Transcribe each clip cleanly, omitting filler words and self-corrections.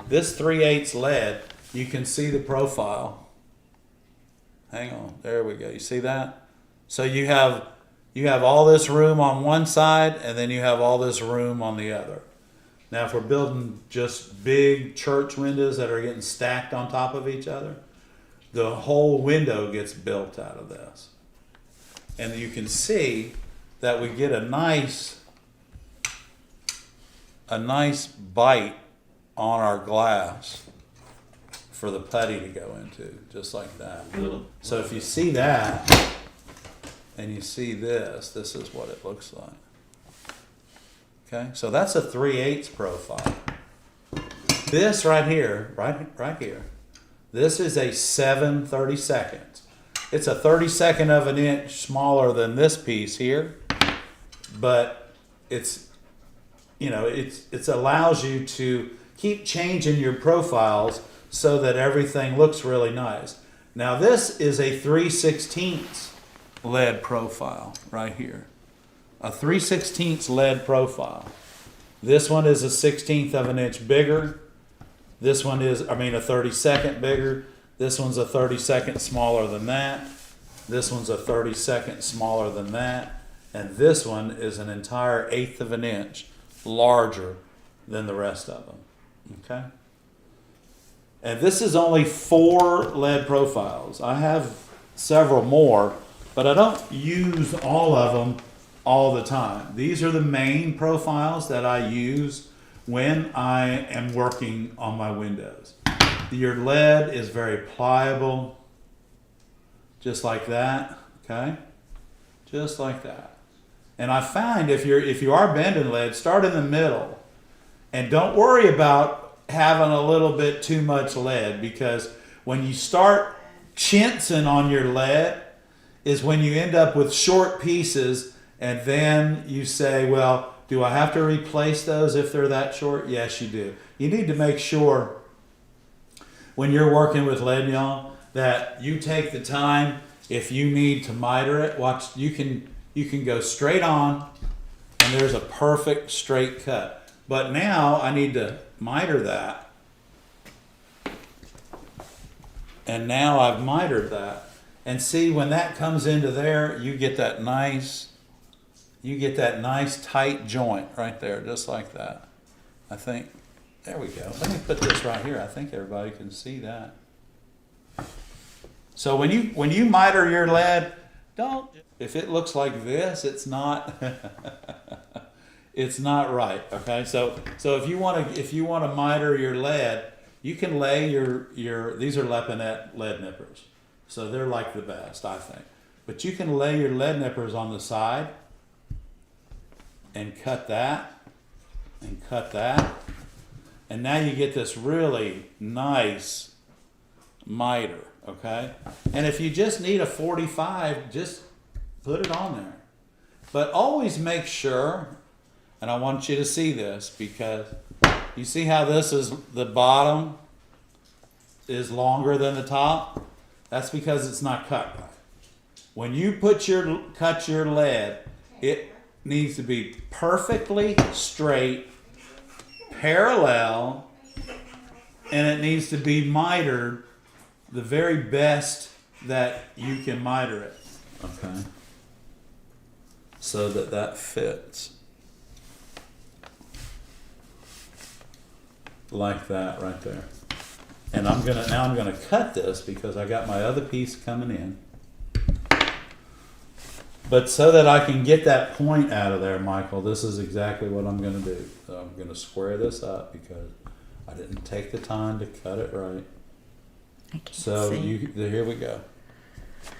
This 3/8 lead, you can see the profile. Hang on, there we go. You see that? So you have all this room on one side, and then you have all this room on the other. Now, if we're building just big church windows that are getting stacked on top of each other, the whole window gets built out of this. And you can see that we get a nice bite on our glass for the putty to go into, just like that. So if you see that, and you see this, this is what it looks like. Okay, so that's a 3/8 profile. This right here, right here, this is a 7/32. It's a 32nd of an inch smaller than this piece here, but it's, you know, it allows you to keep changing your profiles so that everything looks really nice. Now this is a 3/16 lead profile right here. A 3/16 lead profile. This one is a 1/16 of an inch bigger. This one is, a 32nd bigger. This one's a 32nd smaller than that. This one's a 32nd smaller than that. And this one is an entire 1/8 of an inch larger than the rest of them. Okay? And this is only 4 lead profiles. I have several more, but I don't use all of them all the time. These are the main profiles that I use when I am working on my windows. Your lead is very pliable, just like that, okay? Just like that. And I find if you are bending lead, start in the middle. And don't worry about having a little bit too much lead, because when you start chintzing on your lead is when you end up with short pieces, and then you say, well, do I have to replace those if they're that short? Yes, you do. You need to make sure when you're working with lead, y'all, that you take the time. If you need to miter it, watch, you can go straight on, and there's a perfect straight cut. But now I need to miter that. And now I've mitered that. And see, when that comes into there, you get that nice tight joint right there, just like that. I think, there we go. Let me put this right here. I think everybody can see that. So when you miter your lead, if it looks like this, it's not it's not right. Okay, so if you want to miter your lead, you can lay these are Lepinette lead nippers, so they're like the best, I think. But you can lay your lead nippers on the side and cut that and cut that, and now you get this really nice miter. Okay, and if you just need a 45, just put it on there. But always make sure, and I want you to see this, because you see how this is, the bottom is longer than the top? That's because it's not cut right. When you cut your lead, it needs to be perfectly straight, parallel, and it needs to be mitered the very best that you can miter it. Okay. So that fits. Like that right there. And now I'm gonna cut this because I got my other piece coming in. But so that I can get that point out of there, Michael, this is exactly what I'm gonna do. So I'm gonna square this up because I didn't take the time to cut it right. I can't so see. Here we go.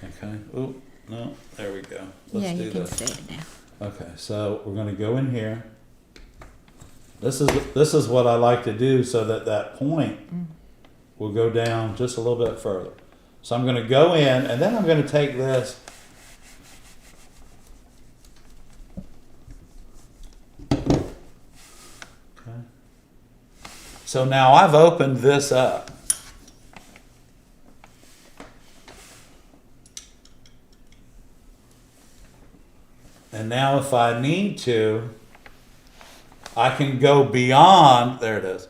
Okay. Oh no, there we go. Let's do this. Yeah, you can see it now. Okay, so we're going to go in here. This is what I like to do so that point will go down just a little bit further. So I'm going to go in, and then I'm going to take this. Okay. So now I've opened this up. And now if I need to, I can go beyond, there it is.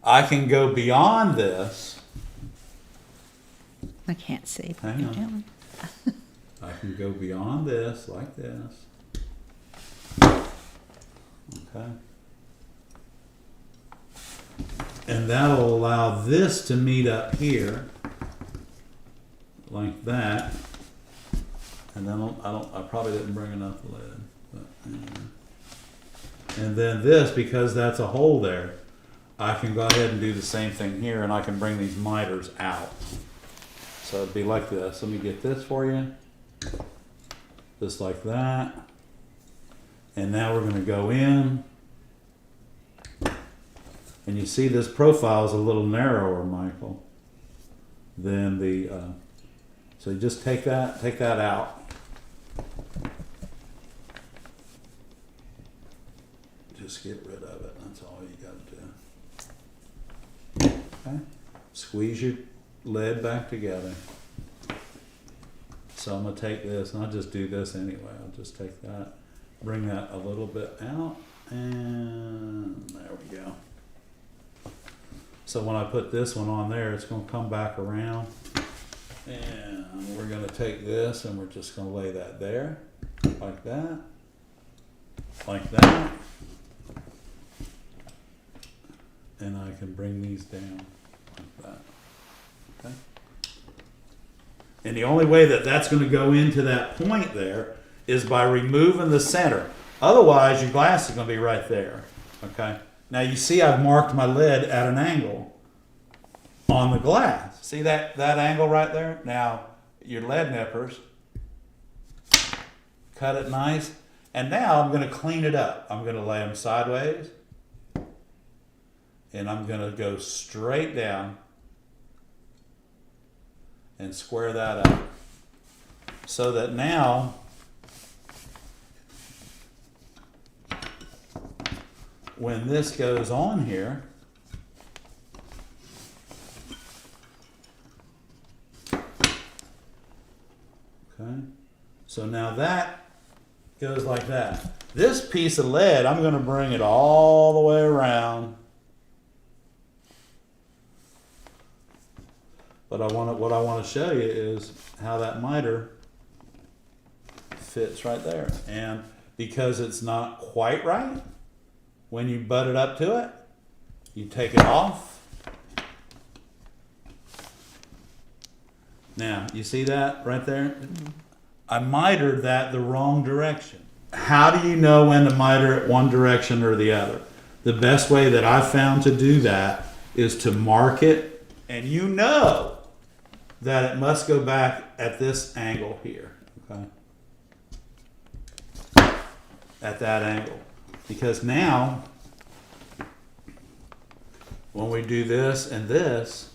I can go beyond this. I can't see what Hang you're on. doing. I can go beyond this like this. Okay. And that'll allow this to meet up here like that. And then I probably didn't bring enough lead. But, and then this, because that's a hole there, I can go ahead and do the same thing here, and I can bring these miters out. So it'd be like this. Let me get this for you. Just like that. And now we're going to go in. And you see this profile is a little narrower, Michael, than the, so you just take that out. Just get rid of it. That's all you got to do. Okay. Squeeze your lead back together. So I'm going to take this, and I'll just do this anyway. I'll just take that, bring that a little bit out, and there we go. So when I put this one on there, it's going to come back around, and we're going to take this and we're just going to lay that there, like that, like that, and I can bring these down like that. Okay. And the only way that that's going to go into that point there is by removing the center. Otherwise, your glass is going to be right there. Okay. Now you see I've marked my lead at an angle on the glass. See that angle right there? Now your lead nippers, cut it nice. And now I'm going to clean it up. I'm going to lay them sideways. And I'm going to go straight down and square that up. So that now when this goes on here, okay, so now that goes like that. This piece of lead, I'm going to bring it all the way around. But what I want to show you is how that miter fits right there. And because it's not quite right, when you butt it up to it, you take it off. Now, you see that right there? I mitered that the wrong direction. How do you know when to miter it one direction or the other? The best way that I've found to do that is to mark it, and you know that it must go back at this angle here, okay? At that angle. Because now, when we do this and this,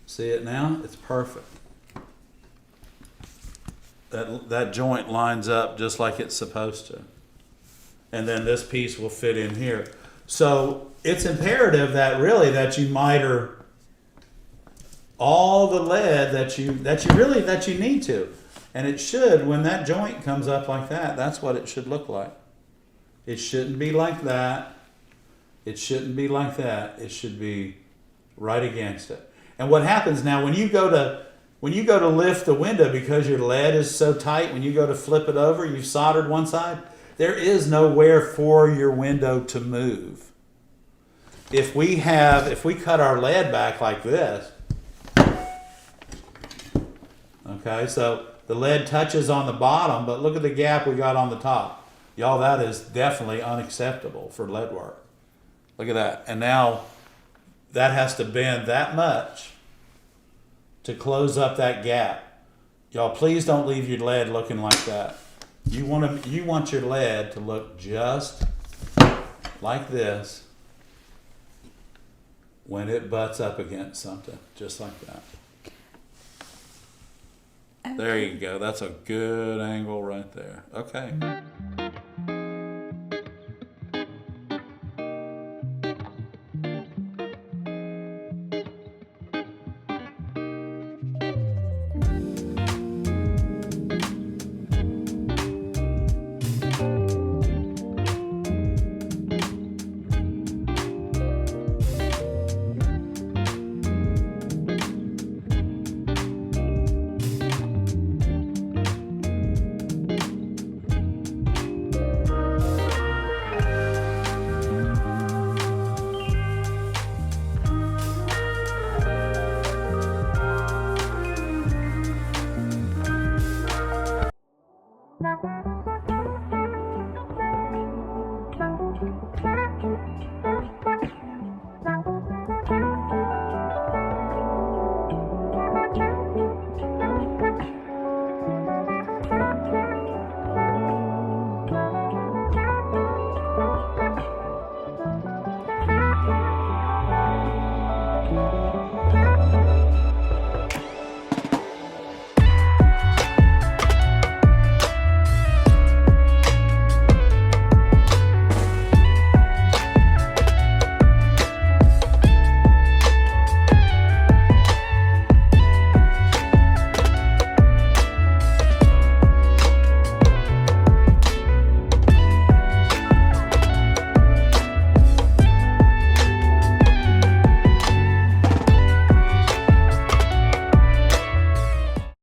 see it now? It's perfect. That joint lines up just like it's supposed to. And then this piece will fit in here. So it's imperative that you miter all the lead that you need to. And it should, when that joint comes up like that, that's what it should look like. It shouldn't be like that. It shouldn't be like that. It should be right against it. And what happens now, when you go to lift the window because your lead is so tight, when you go to flip it over, you've soldered one side, there is nowhere for your window to move. If we cut our lead back like this, okay, so the lead touches on the bottom, but look at the gap we got on the top. Y'all, that is definitely unacceptable for lead work. Look at that. And now that has to bend that much to close up that gap. Y'all, please don't leave your lead looking like that. You want your lead to look just like this when it butts up against something, just like that. Okay. There you go. That's a good angle right there. Okay.